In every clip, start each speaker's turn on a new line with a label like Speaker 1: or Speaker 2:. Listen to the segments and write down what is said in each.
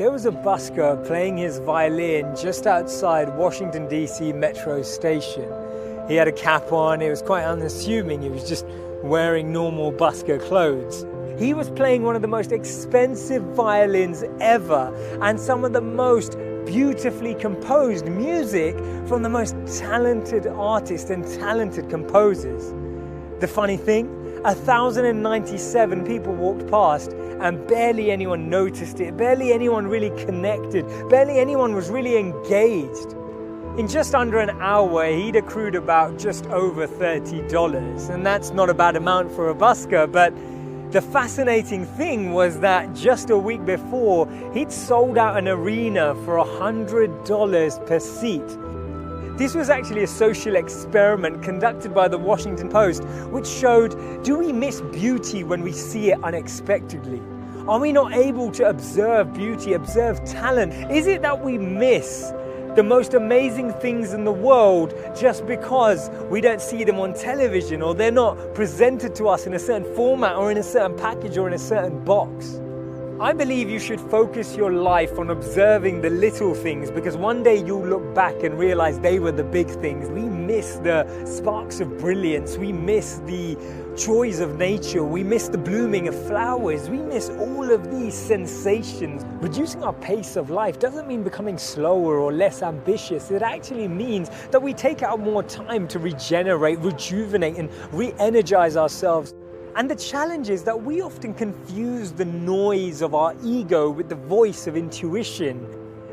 Speaker 1: There was a busker playing his violin just outside Washington, D.C. Metro Station. He had a cap on, it was quite unassuming, he was just wearing normal busker clothes. He was playing one of the most expensive violins ever and some of the most beautifully composed music from the most talented artists and talented composers. The funny thing, 1,097 people walked past and barely anyone noticed it, barely anyone really connected, barely anyone was really engaged. In just under an hour, he'd accrued about just over $30, and that's not a bad amount for a busker, but the fascinating thing was that just a week before, he'd sold out an arena for $100 per seat. This was actually a social experiment conducted by the Washington Post, which showed, do we miss beauty when we see it unexpectedly? Are we not able to observe beauty, observe talent? Is it that we miss the most amazing things in the world just because we don't see them on television, or they're not presented to us in a certain format or in a certain package or in a certain box? I believe you should focus your life on observing the little things, because one day you'll look back and realize they were the big things. We miss the sparks of brilliance. We miss the joys of nature. We miss the blooming of flowers. We miss all of these sensations. Reducing our pace of life doesn't mean becoming slower or less ambitious. It actually means that we take out more time to regenerate, rejuvenate, and re-energize ourselves. And the challenge is that we often confuse the noise of our ego with the voice of intuition.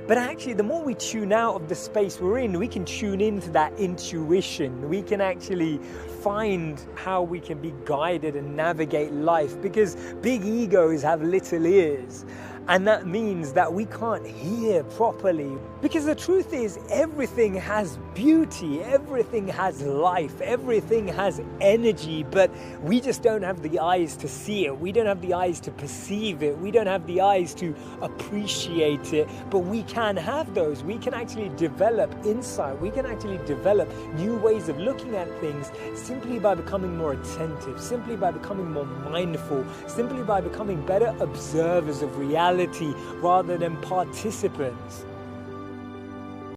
Speaker 1: But actually, the more we tune out of the space we're in, we can tune into that intuition. We can actually find how we can be guided and navigate life, because big egos have little ears. And that means that we can't hear properly. Because the truth is, everything has beauty, everything has life, everything has energy, but we just don't have the eyes to see it. We don't have the eyes to perceive it. We don't have the eyes to appreciate it, but we can have those. We can actually develop insight. We can actually develop new ways of looking at things simply by becoming more attentive, simply by becoming more mindful, simply by becoming better observers of reality rather than participants.